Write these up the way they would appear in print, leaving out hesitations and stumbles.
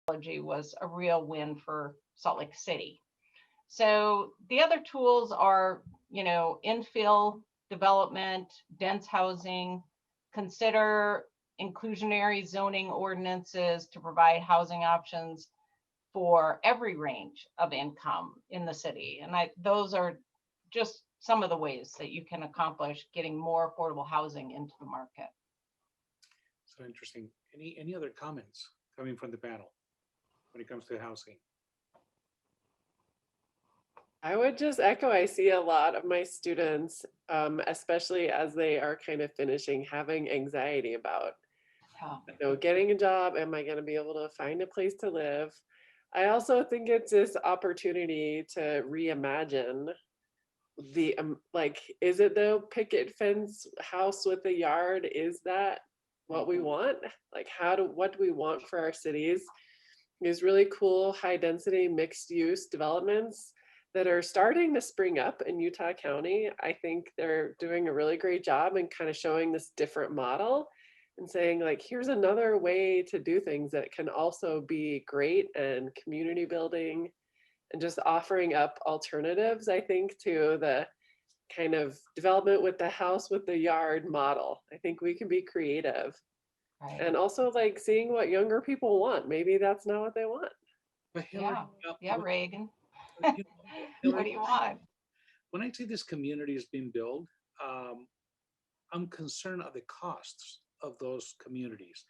was a real win for Salt Lake City. So the other tools are, infill development, dense housing, consider inclusionary zoning ordinances to provide housing options for every range of income in the city. And those are just some of the ways that you can accomplish getting more affordable housing into the market. So interesting. Any other comments coming from the panel when it comes to housing? I would just echo, I see a lot of my students, especially as they are kind of finishing, having anxiety about, getting a job. Am I going to be able to find a place to live? I also think it's this opportunity to reimagine the, is it the picket fence house with a yard? Is that what we want? Like, what do we want for our cities? These really cool high density mixed use developments that are starting to spring up in Utah County. I think they're doing a really great job and kind of showing this different model and saying, like, here's another way to do things that can also be great and community building, and just offering up alternatives, I think, to the kind of development with the house with the yard model. I think we can be creative. Right. And also like seeing what younger people want. Maybe that's not what they want. But Hillary, yeah, Reagan. What do you want? When I see this community is being built, I'm concerned of the costs of those communities.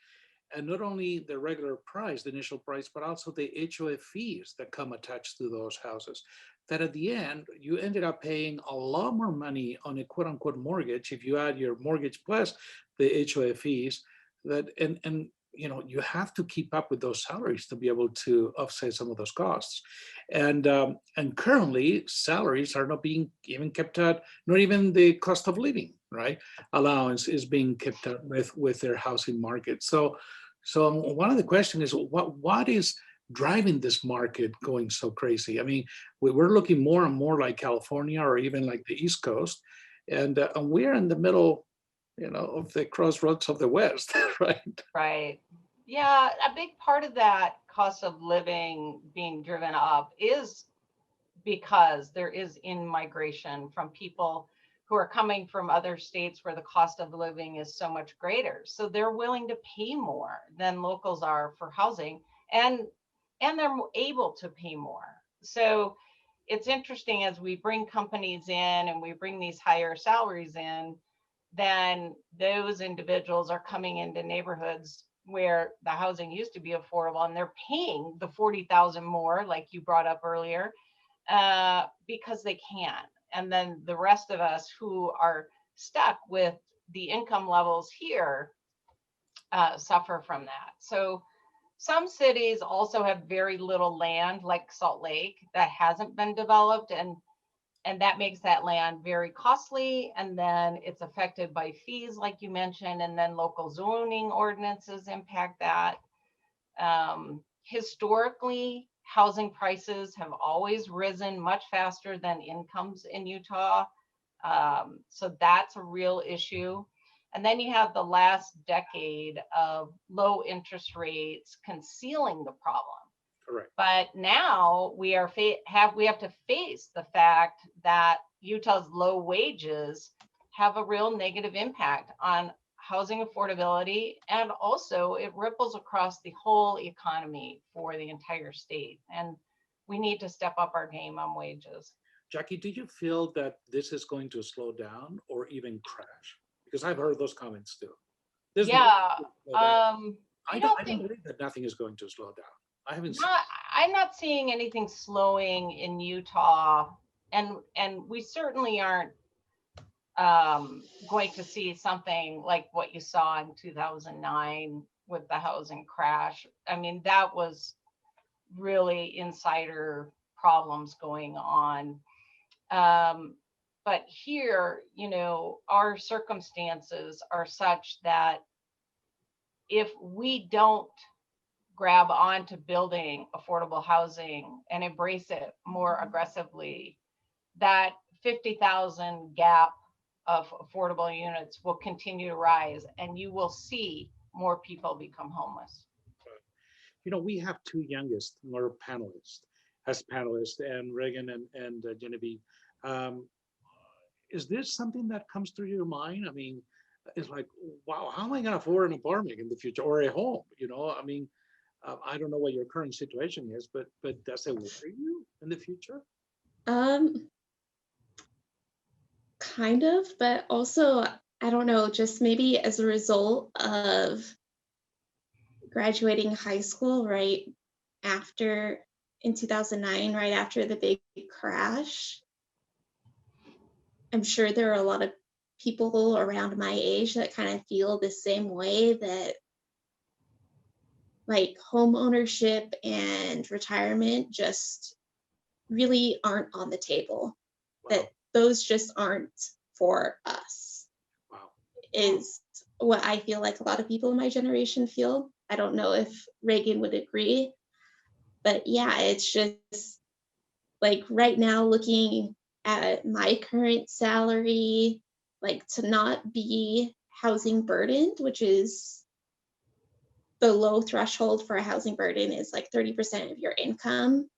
And not only the regular price, the initial price, but also the HOA fees that come attached to those houses. That at the end, you ended up paying a lot more money on a quote unquote mortgage if you add your mortgage plus the HOA fees. That and you have to keep up with those salaries to be able to offset some of those costs. And currently salaries are not being even kept at, not even the cost of living, right? Allowance is being kept up with their housing market. So one of the questions is what is driving this market going so crazy? I mean, we're looking more and more like California or even like the East Coast, and we're in the middle, of the crossroads of the West, right? Right. Yeah, a big part of that cost of living being driven up is because there is in-migration from people who are coming from other states where the cost of living is so much greater. So they're willing to pay more than locals are for housing, and they're able to pay more. So it's interesting, as we bring companies in and we bring these higher salaries in, then those individuals are coming into neighborhoods where the housing used to be affordable, and they're paying the 40,000 more, like you brought up earlier, because they can. And then the rest of us who are stuck with the income levels here suffer from that. So some cities also have very little land, like Salt Lake, that hasn't been developed, and that makes that land very costly. And then it's affected by fees, like you mentioned, and then local zoning ordinances impact that. Historically, housing prices have always risen much faster than incomes in Utah. So that's a real issue. And then you have the last decade of low interest rates concealing the problem. Correct. But now we have to face the fact that Utah's low wages have a real negative impact on housing affordability, and also it ripples across the whole economy for the entire state. And we need to step up our game on wages. Jackie, do you feel that this is going to slow down or even crash? Because I've heard those comments too. I don't believe that nothing is going to slow down. I'm not seeing anything slowing in Utah, and we certainly aren't going to see something like what you saw in 2009 with the housing crash. I mean, that was really insider problems going on. But here, our circumstances are such that if we don't grab on to building affordable housing and embrace it more aggressively, that 50,000 gap of affordable units will continue to rise, and you will see more people become homeless. we have two youngest, more panelists, as panelists, and Reagan and Genevieve. Um, is this something that comes through your mind? I mean, it's like, wow, how am I going to afford an apartment in the future or a home? I mean, I don't know what your current situation is, but does it worry you in the future? Um, kind of, but also, I don't know, just maybe as a result of graduating high school right after in 2009, right after the big crash. I'm sure there are a lot of people around my age that kind of feel the same way, that like home ownership and retirement just really aren't on the table. Wow. That those just aren't for us. Wow. Is what I feel like a lot of people in my generation feel. I don't know if Reagan would agree, but yeah, it's just like right now looking at my current salary, like to not be housing burdened, which is the low threshold for a housing burden is like 30% of your income.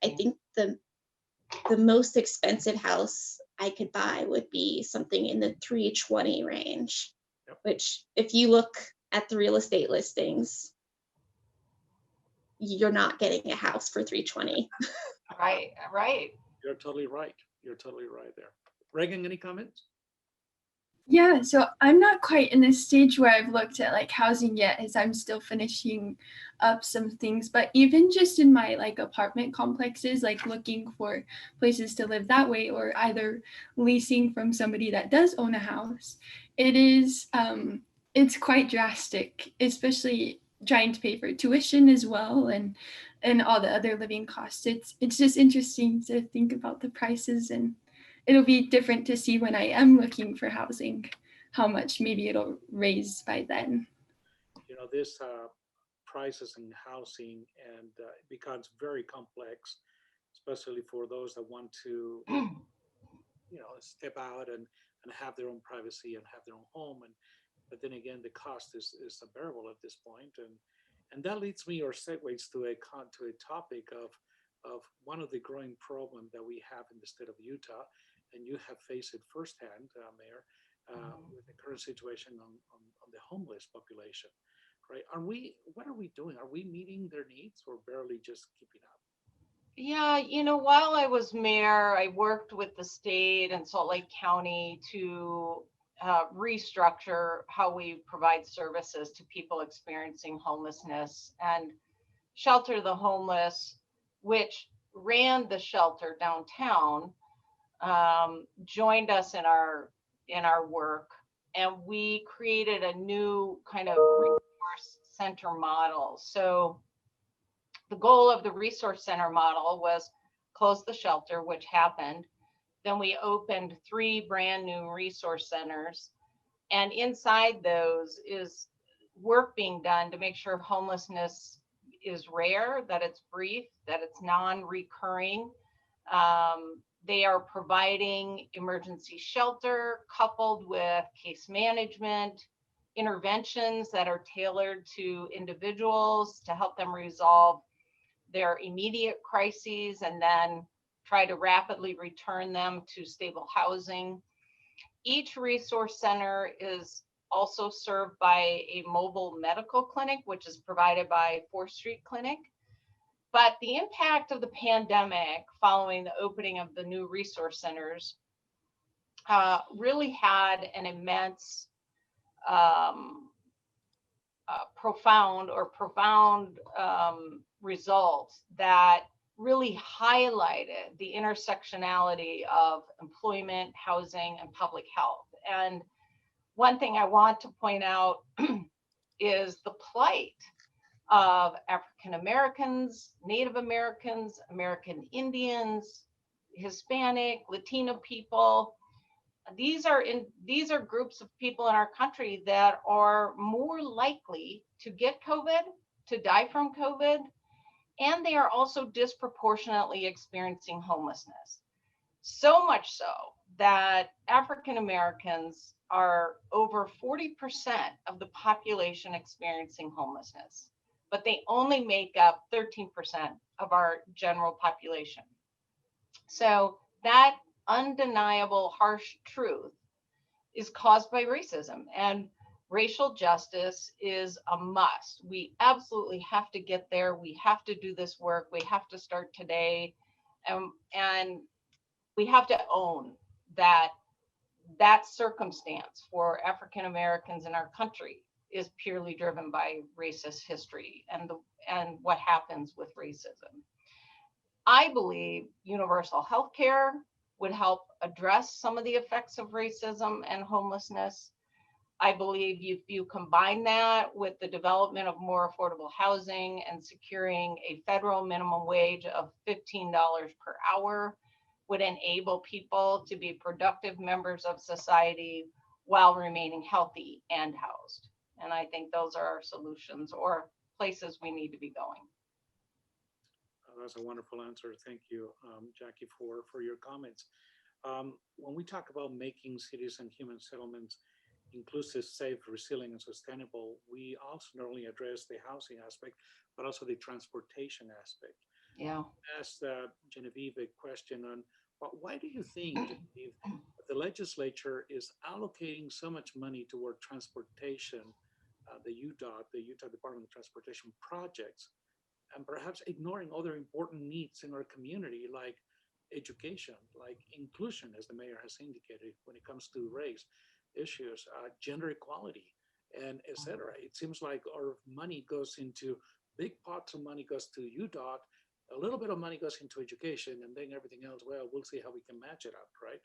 I think the most expensive house I could buy would be something in the 320 range, Yep. which if you look at the real estate listings, you're not getting a house for 320. Right, right. You're totally right. You're totally right there. Reagan, any comments? Yeah, so I'm not quite in this stage where I've looked at like housing yet, as I'm still finishing up some things, but even just in my like apartment complexes, like looking for places to live that way, or either leasing from somebody that does own a house, it is it's quite drastic, especially trying to pay for tuition as well, and all the other living costs. It's just interesting to think about the prices, and it'll be different to see when I am looking for housing, how much maybe it'll raise by then. This prices in housing, and it becomes very complex, especially for those that want to, step out and have their own privacy and have their own home. But then again, the cost is unbearable at this point. And that leads me, or segues to a topic of one of the growing problems that we have in the state of Utah, and you have faced it firsthand, Mayor, with the current situation on the homeless population, right? What are we doing? Are we meeting their needs or barely just keeping up? Yeah, while I was mayor, I worked with the state and Salt Lake County to restructure how we provide services to people experiencing homelessness. And Shelter the Homeless, which ran the shelter downtown, joined us in our work, and we created a new kind of resource center model. So the goal of the resource center model was close the shelter, which happened. Then we opened 3 brand new resource centers, and inside those is work being done to make sure homelessness is rare, that it's brief, that it's non-recurring. They are providing emergency shelter coupled with case management, interventions that are tailored to individuals to help them resolve their immediate crises and then try to rapidly return them to stable housing. Each resource center is also served by a mobile medical clinic, which is provided by 4th Street Clinic. But the impact of the pandemic following the opening of the new resource centers really had an immense profound results that really highlighted the intersectionality of employment, housing, and public health. And one thing I want to point out is the plight of African Americans, Native Americans, American Indians, Hispanic, Latino people. These are groups of people in our country that are more likely to get COVID, to die from COVID, and they are also disproportionately experiencing homelessness. So much so that African Americans are over 40% of the population experiencing homelessness. but they only make up 13% of our general population. So that undeniable harsh truth is caused by racism, and racial justice is a must. We absolutely have to get there. We have to do this work. We have to start today. And we have to own that circumstance for African Americans in our country is purely driven by racist history and what happens with racism. I believe universal health care would help address some of the effects of racism and homelessness. I believe if you combine that with the development of more affordable housing and securing a federal minimum wage of $15 per hour would enable people to be productive members of society while remaining healthy and housed. And I think those are our solutions or places we need to be going. That's a wonderful answer. Thank you, Jackie, for your comments. When we talk about making cities and human settlements inclusive, safe, resilient, and sustainable, we also not only address the housing aspect, but also the transportation aspect. Yeah. Asked Genevieve a question on, well, why do you think, Genevieve, the legislature is allocating so much money toward transportation, the UDOT, the Utah Department of Transportation projects, and perhaps ignoring other important needs in our community, like education, like inclusion, as the mayor has indicated, when it comes to race issues, gender equality, and et cetera. It seems like our money goes into, big pots of money goes to UDOT, a little bit of money goes into education, and then everything else, well, we'll see how we can match it up, right?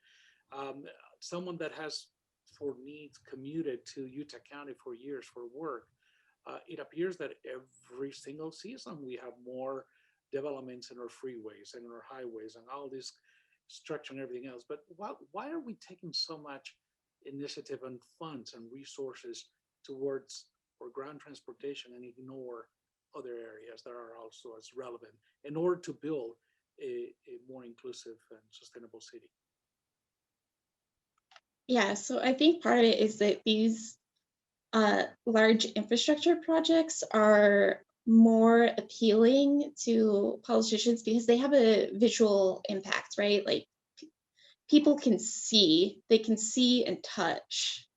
Someone that has, for needs, commuted to Utah County for years for work, it appears that every single season we have more developments in our freeways and our highways and all this structure and everything else. But why are we taking so much initiative and funds and resources towards our ground transportation and ignore other areas that are also as relevant in order to build a more inclusive and sustainable city? Yeah, so I think part of it is that these large infrastructure projects are more appealing to politicians because they have a visual impact, right? Like people can see, they can see and touch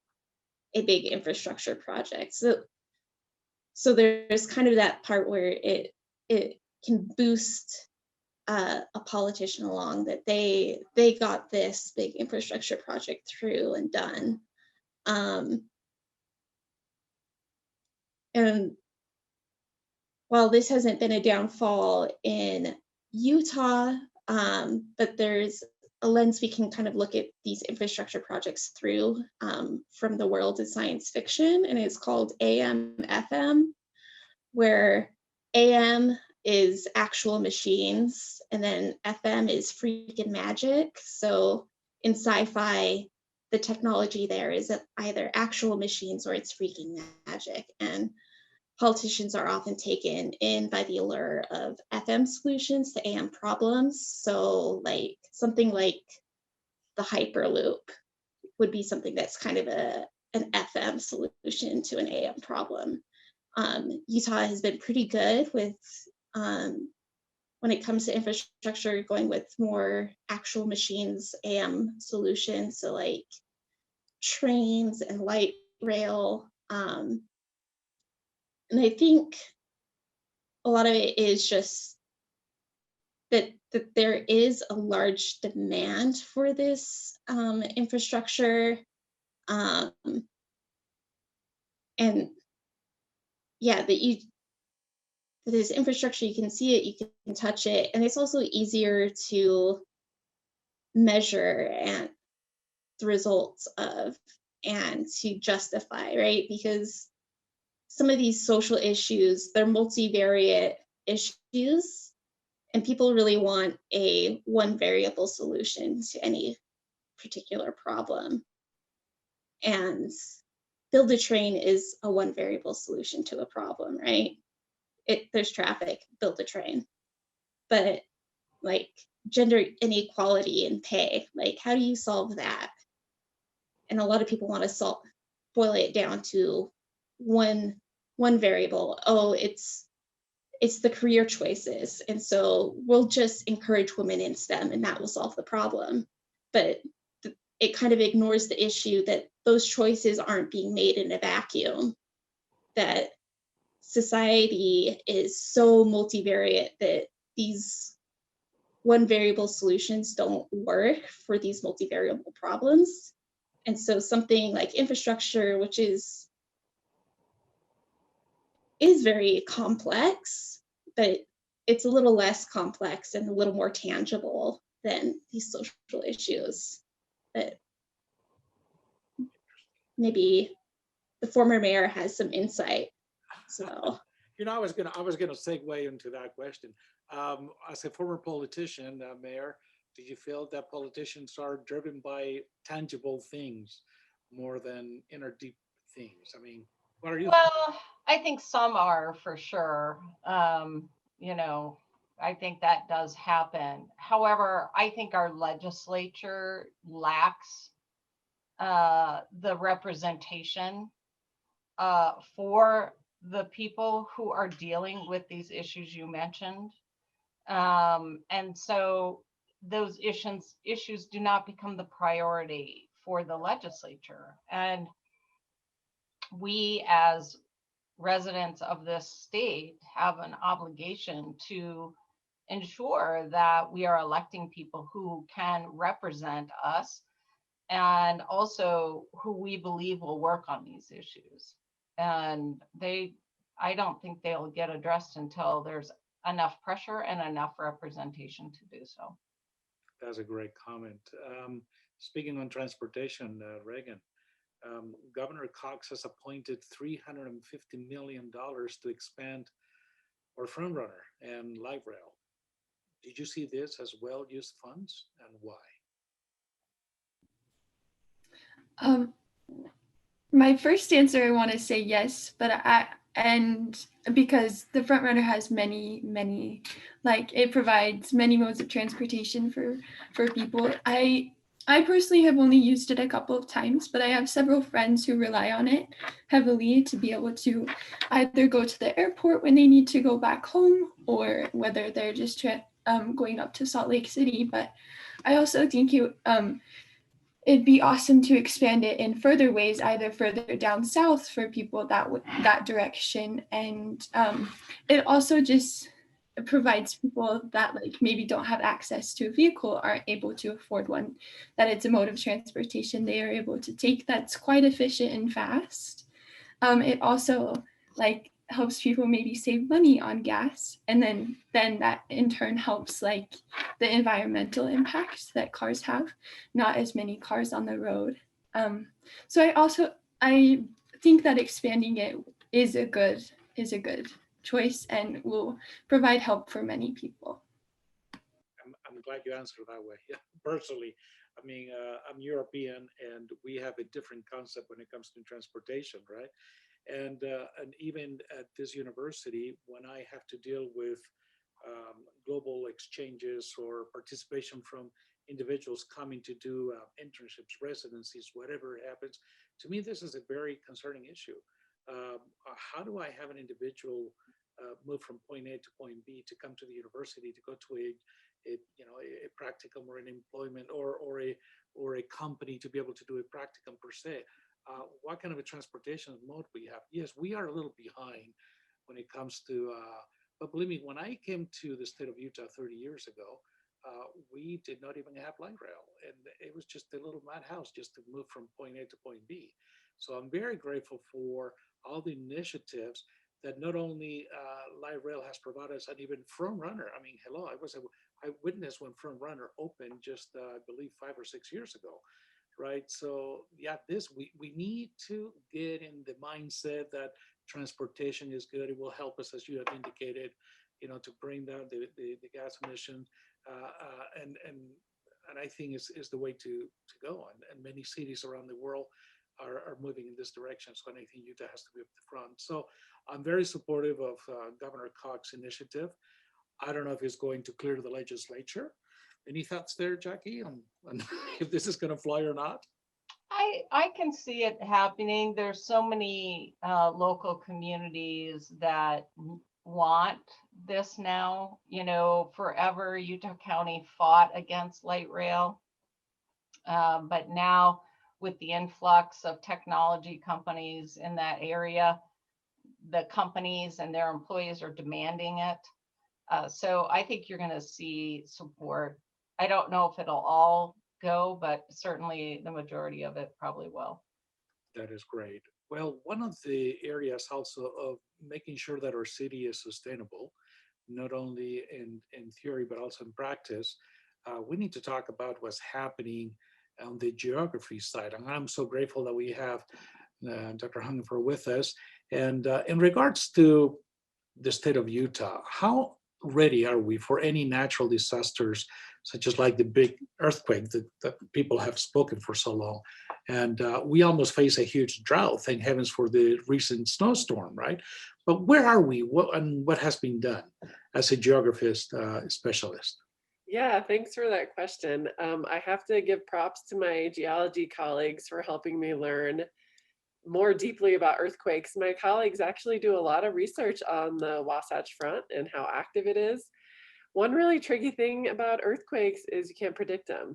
a big infrastructure project. So there's kind of that part where it can boost a politician along, that they got this big infrastructure project through and done. And while this hasn't been a downfall in Utah, but there's a lens we can kind of look at these infrastructure projects through from the world of science fiction, and it's called AM/FM, where AM is actual machines, and then FM is freaking magic. So in sci-fi, the technology there is either actual machines or it's freaking magic. And politicians are often taken in by the allure of FM solutions to AM problems. So like something like the Hyperloop would be something that's kind of an FM solution to an AM problem. Utah has been pretty good with, when it comes to infrastructure, going with more actual machines, AM solutions. So like trains and light rail. And I think a lot of it is just that there is a large demand for this infrastructure. And yeah, this infrastructure, you can see it, you can touch it, and it's also easier to measure and the results of and to justify, right? Because some of these social issues, they're multivariate issues, and people really want a one variable solution to any particular problem. And build a train is a one variable solution to a problem, right? There's traffic, build a train. But like gender inequality in pay, like how do you solve that? And a lot of people want to boil it down to one variable. Oh, it's it's the career choices. And so we'll just encourage women in STEM and that will solve the problem. But it kind of ignores the issue that those choices aren't being made in a vacuum, that society is so multivariate that these one variable solutions don't work for these multivariable problems. And so something like infrastructure, which is very complex, but it's a little less complex and a little more tangible than these social issues that maybe the former mayor has some insight. So I was gonna segue into that question. As a former politician, Mayor, do you feel that politicians are driven by tangible things more than inner deep things? I mean, what are you? Well, I think some are for sure. I think that does happen. However, I think our legislature lacks the representation for the people who are dealing with these issues you mentioned. And so those issues do not become the priority for the legislature. And we as residents of this state have an obligation to ensure that we are electing people who can represent us and also who we believe will work on these issues. And I don't think they'll get addressed until there's enough pressure and enough representation to do so. That's a great comment. Speaking on transportation, Reagan, Governor Cox has appointed $350 million to expand our frontrunner and light rail. Did you see this as well-used funds, and why? My first answer, I want to say yes, but because the front runner has many, like it provides many modes of transportation for people. I personally have only used it a couple of times, but I have several friends who rely on it heavily to be able to either go to the airport when they need to go back home, or whether they're just going up to Salt Lake City. But I also think it'd be awesome to expand it in further ways, either further down south for people that direction. And it also just provides people that like maybe don't have access to a vehicle, aren't able to afford one, that it's a mode of transportation they are able to take that's quite efficient and fast. It also like helps people maybe save money on gas, and then that in turn helps like the environmental impacts that cars have, not as many cars on the road. So I think that expanding it is a good choice and will provide help for many people. I'm glad you answered that way. Yeah, personally, I mean, I'm European, and we have a different concept when it comes to transportation, right? And even at this university, when I have to deal with global exchanges or participation from individuals coming to do internships, residencies, whatever happens, to me, this is a very concerning issue. How do I have an individual move from point A to point B to come to the university to go to a practicum or an employment or a company to be able to do a practicum per se? What kind of a transportation mode we have? Yes, we are a little behind when it comes to, but believe me, when I came to the state of Utah 30 years ago, we did not even have light rail, and it was just a little madhouse just to move from point A to point B. So I'm very grateful for all the initiatives that not only light rail has provided us, and even front runner. I mean, hello, I witnessed when front runner opened just, I believe, 5 or 6 years ago. Right. So yeah, we need to get in the mindset that transportation is good. It will help us, as you have indicated, to bring down the gas emission, and I think is the way to go. And many cities around the world are moving in this direction. So I think Utah has to be up the front. So I'm very supportive of Governor Cox's initiative. I don't know if it's going to clear the legislature. Any thoughts there, Jackie, on if this is going to fly or not? I can see it happening. There's so many local communities that want this now. Forever Utah County fought against light rail. But now with the influx of technology companies in that area, the companies and their employees are demanding it. So I think you're going to see support. I don't know if it'll all go, but certainly the majority of it probably will. That is great. Well, one of the areas also of making sure that our city is sustainable, not only in theory, but also in practice, we need to talk about what's happening on the geography side. And I'm so grateful that we have Dr. Hungerford with us. And in regards to the state of Utah, how ready are we for any natural disasters, such as like the big earthquake that people have spoken for so long? And we almost face a huge drought, thank heavens for the recent snowstorm, right? But where are we? What has been done as a geographist specialist? Yeah, thanks for that question. I have to give props to my geology colleagues for helping me learn more deeply about earthquakes. My colleagues actually do a lot of research on the Wasatch Front and how active it is. One really tricky thing about earthquakes is you can't predict them.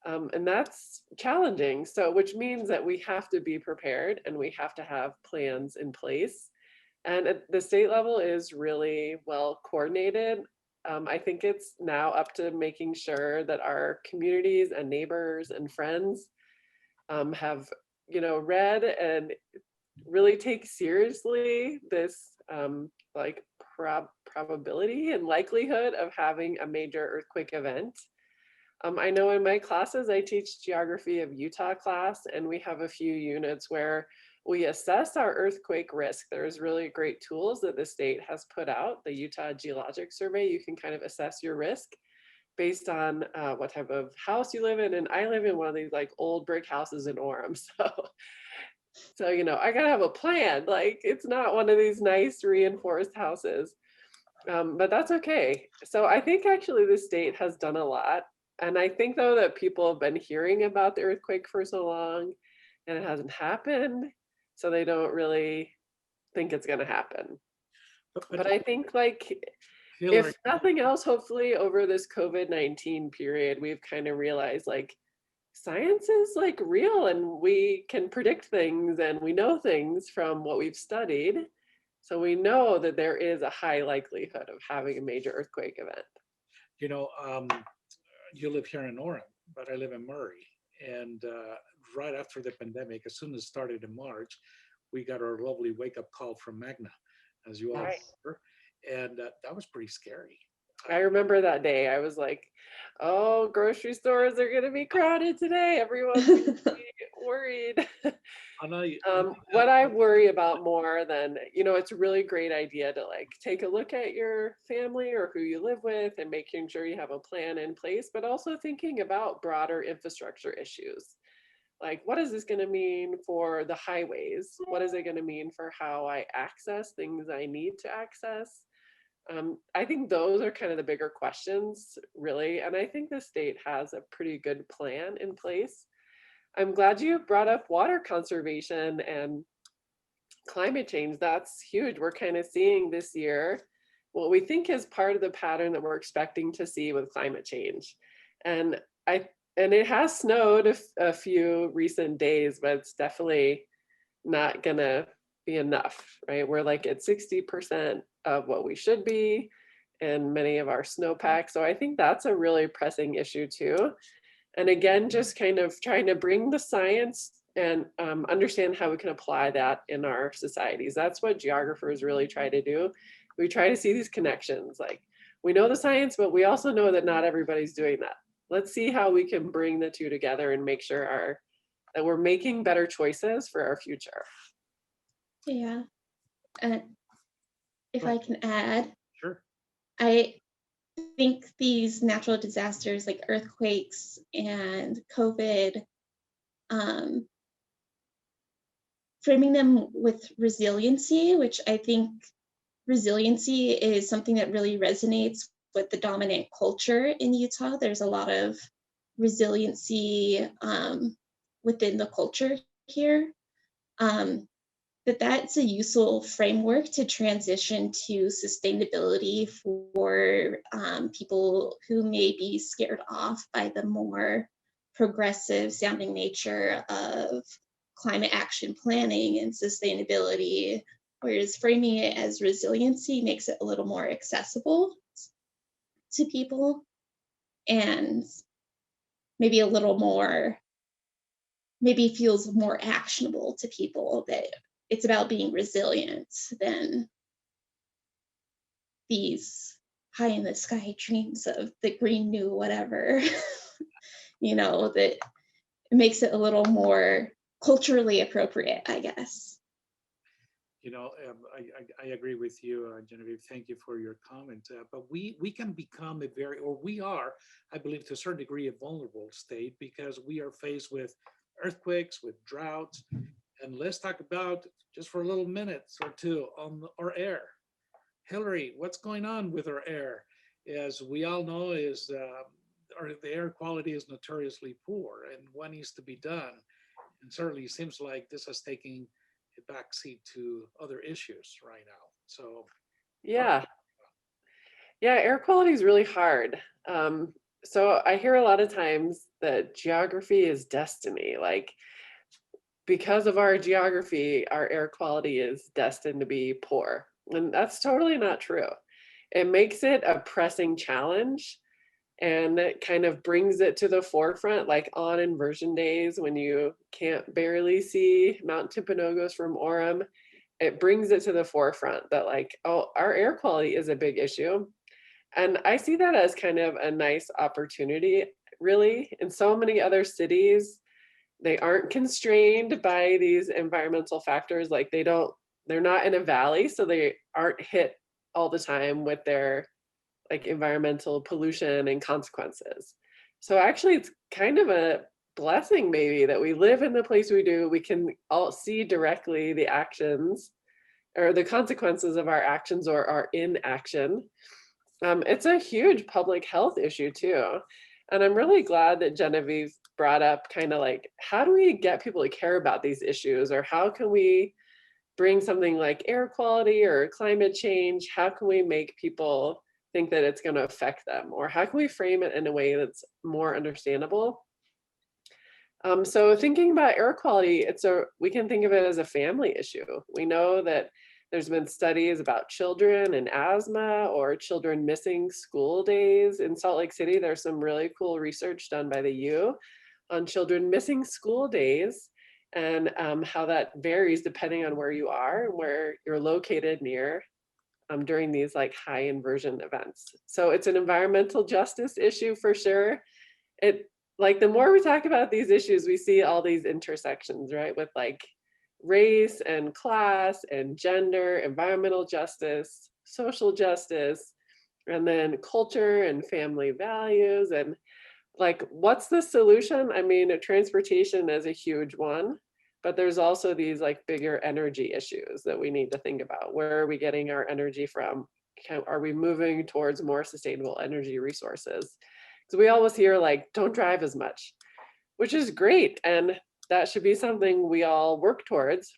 And that's challenging. So, which means that we have to be prepared and we have to have plans in place. And at the state level is really well coordinated. I think it's now up to making sure that our communities and neighbors and friends have, read and really take seriously this probability and likelihood of having a major earthquake event. I know in my classes, I teach geography of Utah class, and we have a few units where we assess our earthquake risk. There's really great tools that the state has put out, the Utah Geologic Survey. You can kind of assess your risk based on what type of house you live in. And I live in one of these like old brick houses in Orem. So I gotta have a plan. Like it's not one of these nice reinforced houses, but that's okay. So I think actually the state has done a lot. And I think though that people have been hearing about the earthquake for so long and it hasn't happened. So they don't really think it's gonna happen. But I think like, if nothing else, hopefully over this COVID-19 period, we've kind of realized like science is like real and we can predict things and we know things from what we've studied. So we know that there is a high likelihood of having a major earthquake event. You live here in Orem, but I live in Murray. And right after the pandemic, as soon as it started in March, we got our lovely wake-up call from Magna, as you all remember. And that was pretty scary. I remember that day. I was like, oh, grocery stores are going to be crowded today. Everyone's going to be worried. What I worry about more than, it's a really great idea to like take a look at your family or who you live with and making sure you have a plan in place, but also thinking about broader infrastructure issues. Like, what is this going to mean for the highways? What is it going to mean for how I access things I need to access? I think those are kind of the bigger questions, really. And I think the state has a pretty good plan in place. I'm glad you brought up water conservation and climate change. That's huge. We're kind of seeing this year what we think is part of the pattern that we're expecting to see with climate change. And it has snowed a few recent days, but it's definitely not gonna be enough, right? We're like at 60% of what we should be in many of our snowpacks. So I think that's a really pressing issue too. And again, just kind of trying to bring the science and understand how we can apply that in our societies. That's what geographers really try to do. We try to see these connections. Like we know the science, but we also know that not everybody's doing that. Let's see how we can bring the two together and make sure that we're making better choices for our future. Yeah. If I can add, sure. I think these natural disasters like earthquakes and COVID, framing them with resiliency, which I think resiliency is something that really resonates with the dominant culture in Utah. There's a lot of resiliency within the culture here. that that's a useful framework to transition to sustainability for people who may be scared off by the more progressive sounding nature of climate action planning and sustainability, whereas framing it as resiliency makes it a little more accessible to people and maybe a little more, maybe feels more actionable to people, that it's about being resilient than these high in the sky dreams of the green new whatever. That makes it a little more culturally appropriate, I guess. I agree with you, Genevieve. Thank you for your comment. But we can become we are, I believe, to a certain degree, a vulnerable state because we are faced with earthquakes, with droughts. And let's talk about, just for a little minute or two, on our air. Hillary, what's going on with our air? As we all know, the air quality is notoriously poor, and what needs to be done? And certainly it seems like this is taking a backseat to other issues right now. So Yeah, air quality is really hard. So I hear a lot of times that geography is destiny. Like, because of our geography, our air quality is destined to be poor. And that's totally not true. It makes it a pressing challenge, and it kind of brings it to the forefront, like on inversion days when you can't barely see Mount Timpanogos from Orem. It brings it to the forefront that, like, oh, our air quality is a big issue. And I see that as kind of a nice opportunity, really. In so many other cities, they aren't constrained by these environmental factors. Like, they're not in a valley, so they aren't hit all the time with their like environmental pollution and consequences. So actually it's kind of a blessing maybe that we live in the place we do. We can all see directly the actions or the consequences of our actions or our inaction. It's a huge public health issue too. And I'm really glad that Genevieve brought up kind of like, how do we get people to care about these issues, or how can we bring something like air quality or climate change? How can we make people think that it's going to affect them, or how can we frame it in a way that's more understandable? So thinking about air quality, we can think of it as a family issue. We know that there's been studies about children and asthma, or children missing school days. In Salt Lake City, there's some really cool research done by the U on children missing school days, and how that varies depending on where you are and where you're located near during these like high inversion events. So it's an environmental justice issue for sure. The more we talk about these issues, we see all these intersections, right? With like race and class and gender, environmental justice, social justice, and then culture and family values. And like, what's the solution? I mean, transportation is a huge one, but there's also these like bigger energy issues that we need to think about. Where are we getting our energy from? Are we moving towards more sustainable energy resources? Because we always hear like, don't drive as much, which is great. And that should be something we all work towards.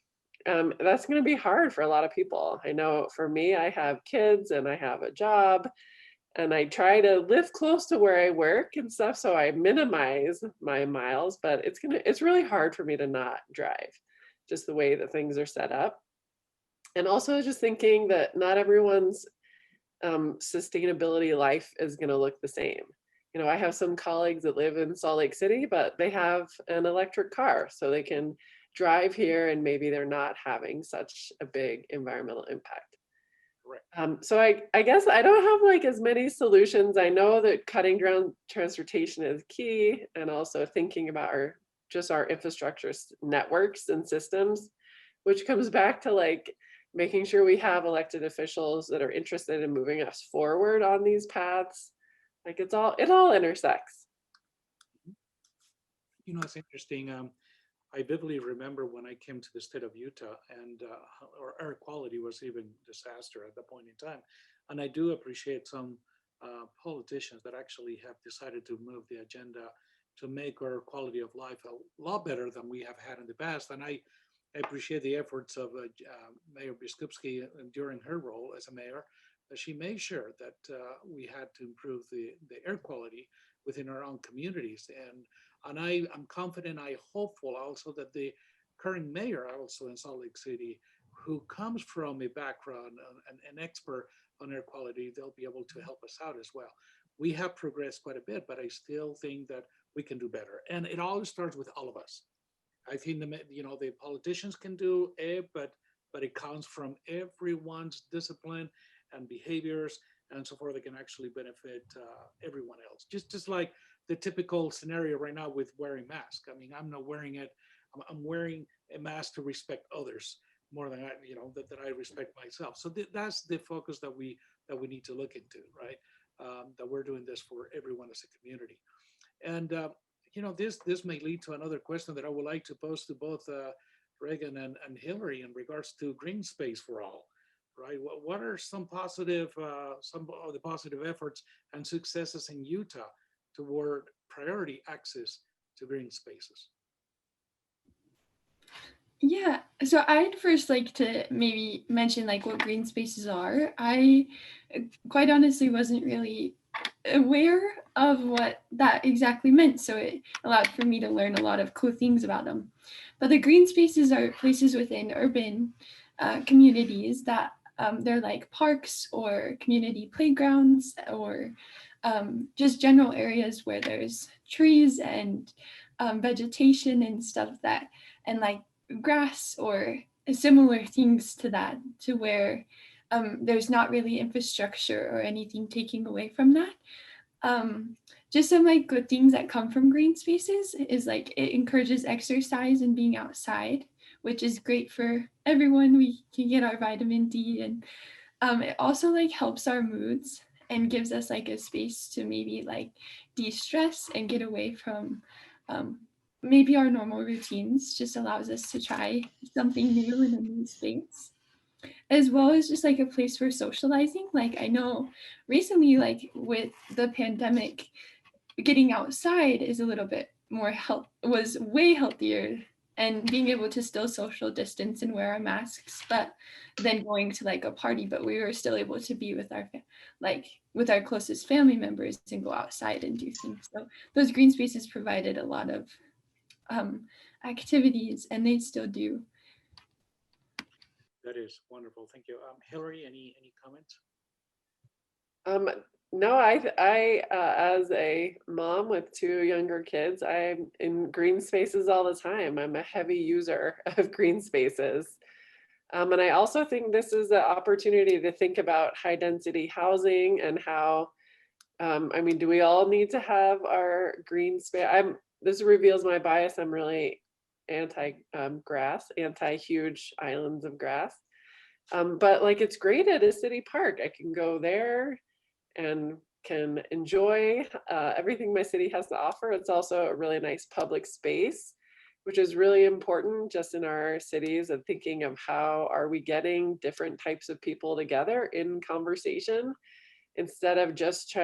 That's going to be hard for a lot of people. I know for me, I have kids and I have a job, and I try to live close to where I work and stuff, so I minimize my miles, but it's really hard for me to not drive, just the way that things are set up. And also just thinking that not everyone's sustainability life is going to look the same. I have some colleagues that live in Salt Lake City, but they have an electric car, so they can drive here and maybe they're not having such a big environmental impact. So I guess I don't have like as many solutions. I know that cutting down transportation is key, and also thinking about our infrastructure networks and systems, which comes back to like making sure we have elected officials that are interested in moving us forward on these paths. Like it all intersects. It's interesting. I vividly remember when I came to the state of Utah, and our air quality was even disaster at that point in time. And I do appreciate some politicians that actually have decided to move the agenda to make our quality of life a lot better than we have had in the past. And I I appreciate the efforts of Mayor Biskupski during her role as a mayor. She made sure that we had to improve the air quality within our own communities. And I'm confident, I'm hopeful also that the current mayor also in Salt Lake City, who comes from a background, an expert on air quality, they'll be able to help us out as well. We have progressed quite a bit, but I still think that we can do better. And it all starts with all of us. I think the politicians can do it, but it comes from everyone's discipline and behaviors and so forth that can actually benefit everyone else. Just like the typical scenario right now with wearing masks. I mean, I'm not wearing it. I'm wearing a mask to respect others more than that I respect myself. So that's the focus that we need to look into, right? That we're doing this for everyone as a community. And this may lead to another question that I would like to pose to both Reagan and Hillary in regards to green space for all, right? What are some of the positive efforts and successes in Utah toward priority access to green spaces? Yeah, so I'd first like to maybe mention like what green spaces are. I quite honestly wasn't really aware of what that exactly meant, so it allowed for me to learn a lot of cool things about them. But the green spaces are places within urban communities that they're like parks or community playgrounds or just general areas where there's trees and vegetation and stuff that, and like grass or similar things to that, to where there's not really infrastructure or anything taking away from that. Just some like good things that come from green spaces is like it encourages exercise and being outside, which is great for everyone. We can get our vitamin D, and it also like helps our moods and gives us like a space to maybe like de-stress and get away from maybe our normal routines. Just allows us to try something new in a new space, as well as just like a place for socializing. Like I know recently, like with the pandemic, getting outside is a little bit more was way healthier, and being able to still social distance and wear our masks, but then going to like a party, but we were still able to be with with our closest family members and go outside and do things. So those green spaces provided a lot of activities, and they still do. That is wonderful. Thank you. Hillary, any comments? No, I as a mom with 2 younger kids, I'm in green spaces all the time. I'm a heavy user of green spaces. And I also think this is an opportunity to think about high density housing and how, I mean, do we all need to have our green space? This reveals my bias. I'm really anti-grass, anti-huge islands of grass. But like, it's great at a city park. I can go there and can enjoy everything my city has to offer. It's also a really nice public space, which is really important just in our cities, and thinking of how are we getting different types of people together in conversation instead of just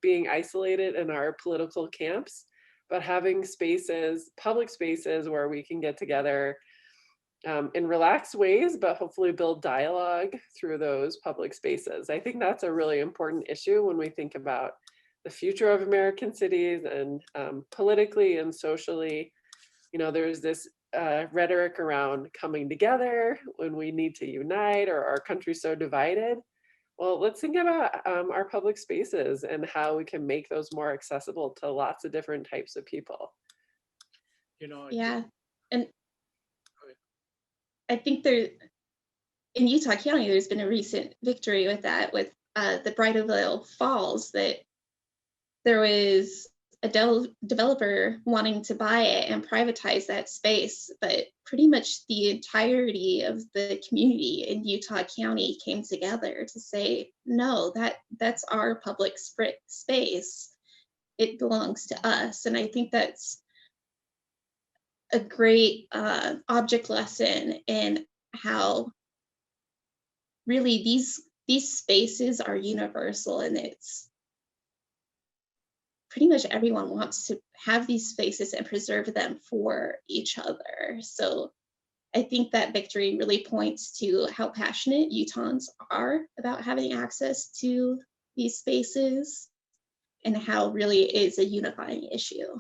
being isolated in our political camps, but having spaces, public spaces where we can get together in relaxed ways, but hopefully build dialogue through those public spaces. I think that's a really important issue when we think about the future of American cities, and politically and socially. There's this rhetoric around coming together when we need to unite, or our country's so divided. Well, let's think about our public spaces and how we can make those more accessible to lots of different types of people. Yeah, and I think in Utah County, there's been a recent victory with that, with the Bridalveil Falls, that there was a developer wanting to buy it and privatize that space, but pretty much the entirety of the community in Utah County came together to say, no, that's our public space. It belongs to us. And I think that's a great object lesson in how really these spaces are universal, and it's pretty much everyone wants to have these spaces and preserve them for each other. So I think that victory really points to how passionate Utahns are about having access to these spaces and how really it is a unifying issue.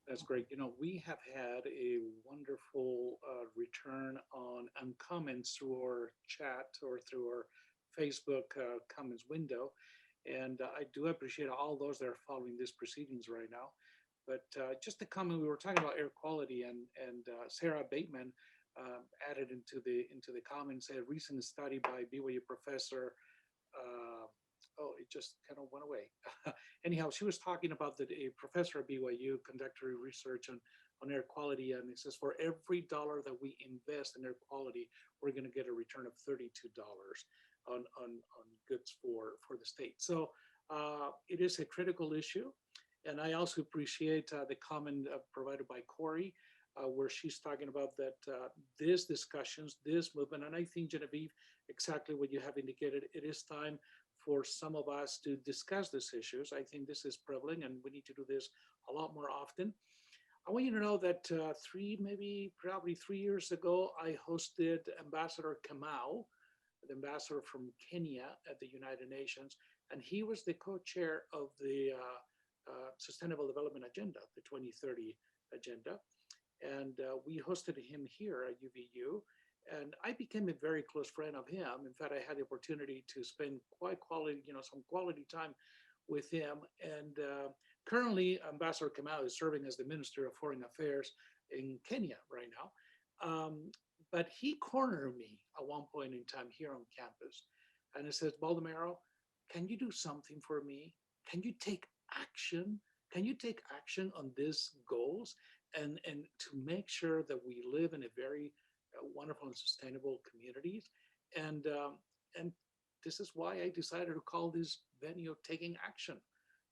That's great. You know, we have had a wonderful return on comments through our chat or through our Facebook comments window. And I do appreciate all those that are following these proceedings right now. But just to comment, we were talking about air quality, and Sarah Bateman added into the comments a recent study by BYU professor. Oh, it just kind of went away. Anyhow, she was talking about that a professor at BYU conducted research on air quality, and it says for every dollar that we invest in air quality, we're going to get a return of $32 on goods for the state. So it is a critical issue. And I also appreciate the comment provided by Corey, where she's talking about that these discussions, this movement, and I think, Genevieve, exactly what you have indicated, it is time for some of us to discuss these issues. I think this is prevalent, and we need to do this a lot more often. I want you to know that probably 3 years ago, I hosted Ambassador Kamau, the ambassador from Kenya at the United Nations, and he was the co-chair of the Sustainable Development Agenda, the 2030 Agenda. And we hosted him here at UVU. And I became a very close friend of him. In fact, I had the opportunity to spend some quality time with him. And currently, Ambassador Kamau is serving as the Minister of Foreign Affairs in Kenya right now. But he cornered me at one point in time here on campus. And he says, Baldomero, can you do something for me? Can you take action? Can you take action on these goals and to make sure that we live in a very wonderful and sustainable communities? And this is why I decided to call this venue Taking Action.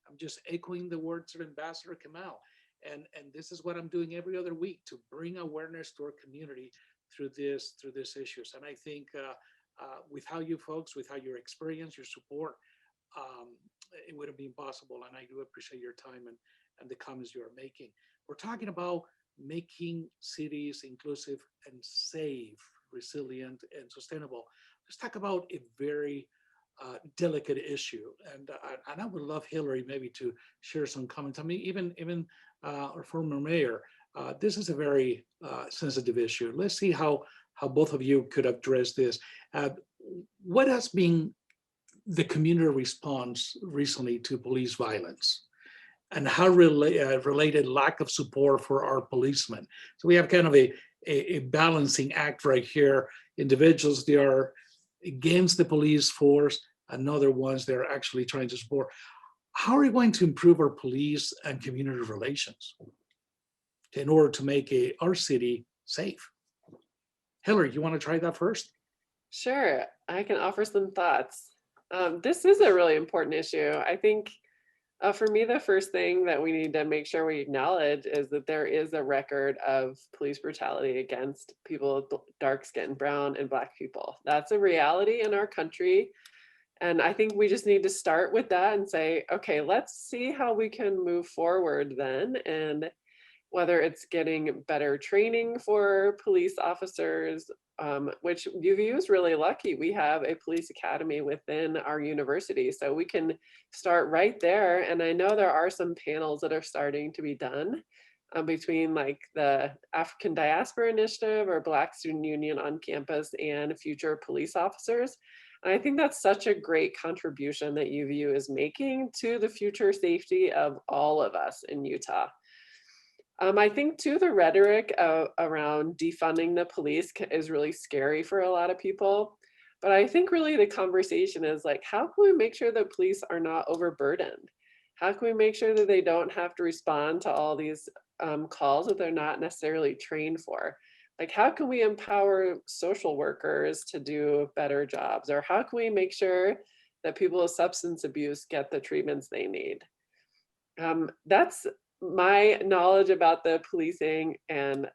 I'm just echoing the words of Ambassador Kamau. And this is what I'm doing every other week to bring awareness to our community through these issues. And I think without you folks, without your experience, your support, it wouldn't be possible. And I do appreciate your time and the comments you are making. We're talking about making cities inclusive and safe, resilient, and sustainable. Let's talk about a very delicate issue. And I would love Hillary maybe to share some comments. I mean, even our former mayor, this is a very sensitive issue. Let's see how both of you could address this. What has been the community response recently to police violence, and how related lack of support for our policemen? So we have kind of a balancing act right here. Individuals, they are against the police force, and other ones they're actually trying to support. How are we going to improve our police and community relations in order to make our city safe? Hillary, you want to try that first? Sure, I can offer some thoughts. This is a really important issue. I think for me, the first thing that we need to make sure we acknowledge is that there is a record of police brutality against people with dark skin, brown and Black people. That's a reality in our country. And I think we just need to start with that and say, okay, let's see how we can move forward then. And whether it's getting better training for police officers, which UVU is really lucky. We have a police academy within our university, so we can start right there. And I know there are some panels that are starting to be done between like the African Diaspora Initiative or Black Student Union on campus and future police officers. And I think that's such a great contribution that UVU is making to the future safety of all of us in Utah. I think too, the rhetoric around defunding the police is really scary for a lot of people. But I think really the conversation is like, how can we make sure that police are not overburdened? How can we make sure that they don't have to respond to all these calls that they're not necessarily trained for? Like, how can we empower social workers to do better jobs? Or how can we make sure that people with substance abuse get the treatments they need? That's my knowledge about the policing and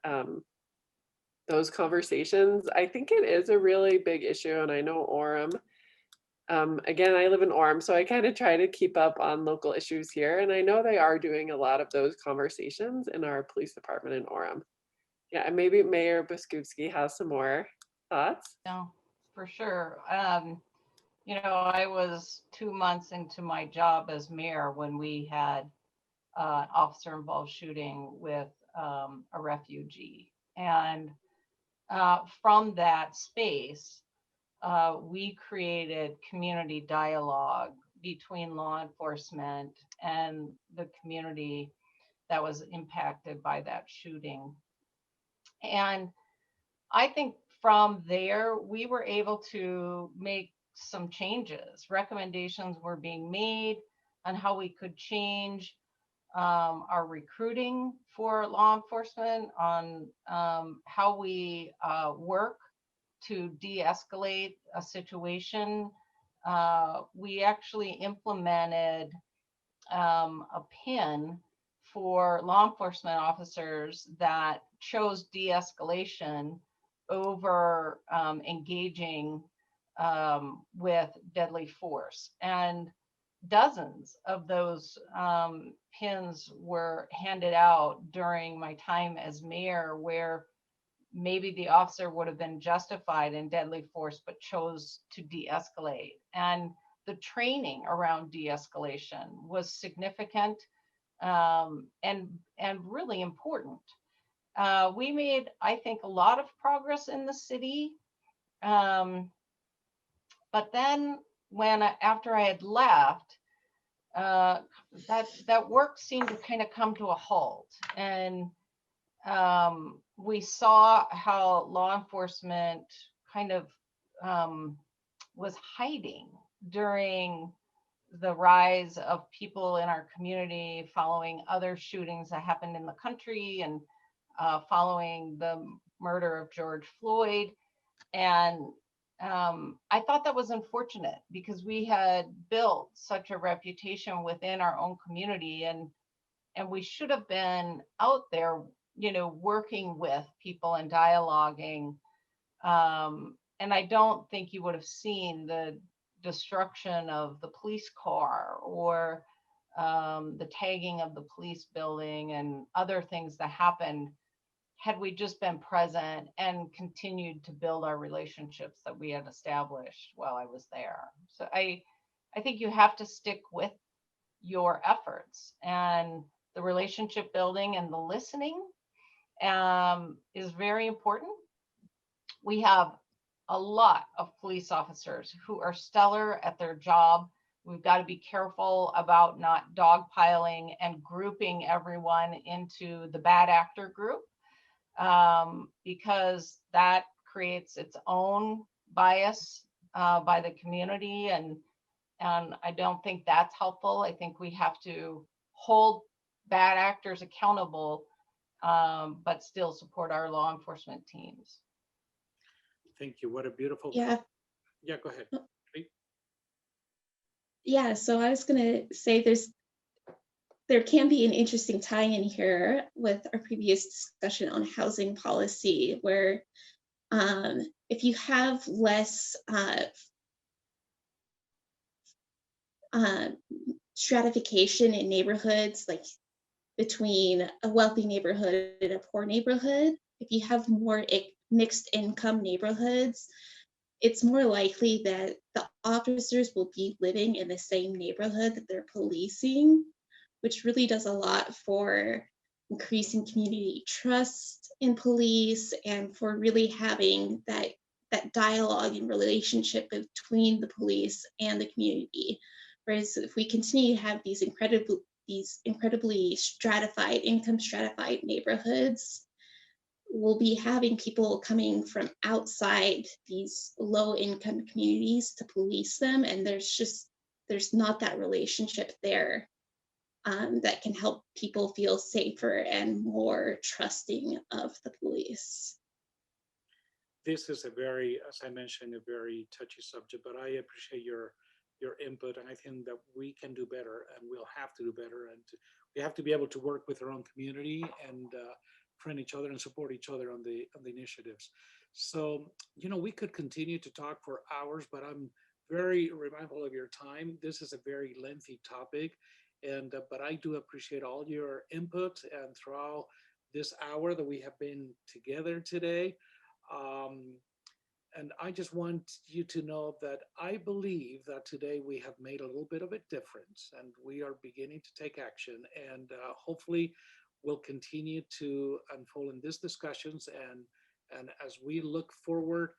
those conversations. I think it is a really big issue, and I know Orem. Again, I live in Orem, so I kind of try to keep up on local issues here, and I know they are doing a lot of those conversations in our police department in Orem. Yeah, and maybe Mayor Biskupski has some more thoughts. No, for sure. I was 2 months into my job as mayor when we had an officer-involved shooting with a refugee. And from that space, we created community dialogue between law enforcement and the community that was impacted by that shooting. And I think from there, we were able to make some changes. Recommendations were being made on how we could change our recruiting for law enforcement, on how we work to de-escalate a situation. We actually implemented a pin for law enforcement officers that chose de-escalation over engaging with deadly force. And dozens of those pins were handed out during my time as mayor, where maybe the officer would have been justified in deadly force, but chose to de-escalate. And the training around de-escalation was significant and really important. We made, I think, a lot of progress in the city. But then after I had left, that work seemed to kind of come to a halt. And we saw how law enforcement kind of was hiding during the rise of people in our community following other shootings that happened in the country and following the murder of George Floyd. And I thought that was unfortunate because we had built such a reputation within our own community, and we should have been out there, working with people and dialoguing. And I don't think you would have seen the destruction of the police car or the tagging of the police building and other things that happened had we just been present and continued to build our relationships that we had established while I was there. So I think you have to stick with your efforts, and the relationship building and the listening is very important. We have a lot of police officers who are stellar at their job. We've got to be careful about not dogpiling and grouping everyone into the bad actor group, because that creates its own bias by the community, and I don't think that's helpful. I think we have to hold bad actors accountable, but still support our law enforcement teams. Thank you. What a beautiful. Yeah. Yeah, go ahead. Yeah, so I was gonna say there can be an interesting tie-in here with our previous discussion on housing policy, where if you have less stratification in neighborhoods, like between a wealthy neighborhood and a poor neighborhood, if you have more mixed income neighborhoods, it's more likely that the officers will be living in the same neighborhood that they're policing, which really does a lot for increasing community trust in police and for really having that dialogue and relationship between the police and the community. Whereas if we continue to have these incredibly stratified, income stratified neighborhoods, we'll be having people coming from outside these low income communities to police them, and there's not that relationship there that can help people feel safer and more trusting of the police. This is a very, as I mentioned, a very touchy subject, but I appreciate your input, and I think that we can do better, and we'll have to do better, and we have to be able to work with our own community and friend each other and support each other on the initiatives. So, we could continue to talk for hours, but I'm very mindful of your time. This is a very lengthy topic, and but I do appreciate all your input and throughout this hour that we have been together today. And I just want you to know that I believe that today we have made a little bit of a difference, and we are beginning to take action, and hopefully we'll continue to unfold in these discussions. And as we look forward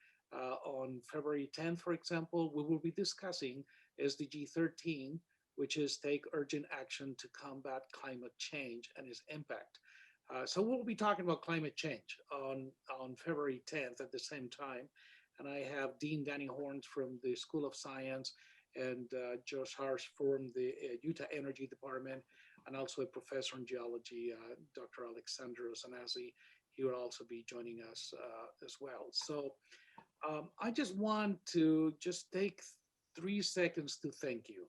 on February 10th, for example, we will be discussing SDG 13, which is take urgent action to combat climate change and its impact. So we'll be talking about climate change on February 10th at the same time. And I have Dean Danny Horns from the School of Science and Josh Harsh from the Utah Energy Department, and also a professor in geology, Dr. Alexander Ozanazi. He will also be joining us as well. So I just want to just take 3 seconds to thank you.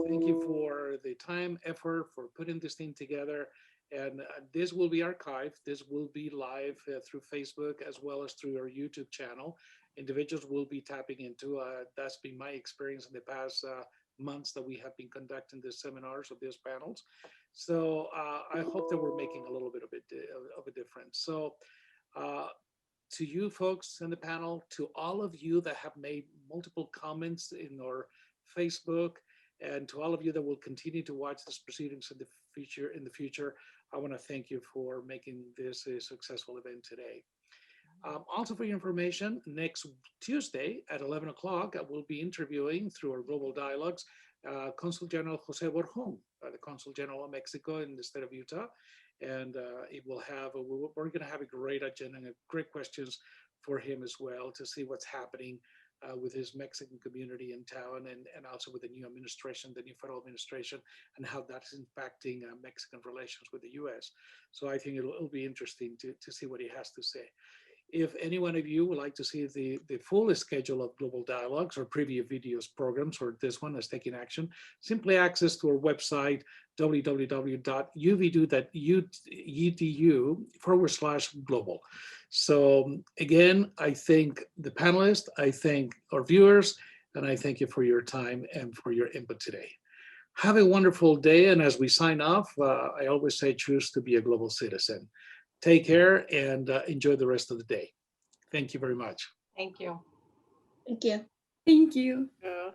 Thank you for the time, effort, for putting this thing together. And this will be archived. This will be live through Facebook as well as through our YouTube channel. Individuals will be tapping into. That's been my experience in the past months that we have been conducting these seminars or these panels. So I hope that we're making a little bit of a difference. So to you folks in the panel, to all of you that have made multiple comments in our Facebook, and to all of you that will continue to watch this proceedings in the future, I want to thank you for making this a successful event today. Also for your information, next Tuesday at 11 o'clock, I will be interviewing through our global dialogues, Consul General Jose Borjón, the Consul General of Mexico in the state of Utah. And it will have, we're going to have a great agenda and great questions for him as well to see what's happening with his Mexican community in town, and also with the new administration, the new federal administration, and how that's impacting Mexican relations with the US. So I think it'll be interesting to see what he has to say. If any one of you would like to see the full schedule of global dialogues or preview videos programs, or this one is taking action, simply access to our website, www.uvdu.edu/global. So again, I thank the panelists, I thank our viewers, and I thank you for your time and for your input today. Have a wonderful day. And as we sign off, I always say choose to be a global citizen. Take care and enjoy the rest of the day. Thank you very much. Thank you. Thank you. Thank you. Yeah.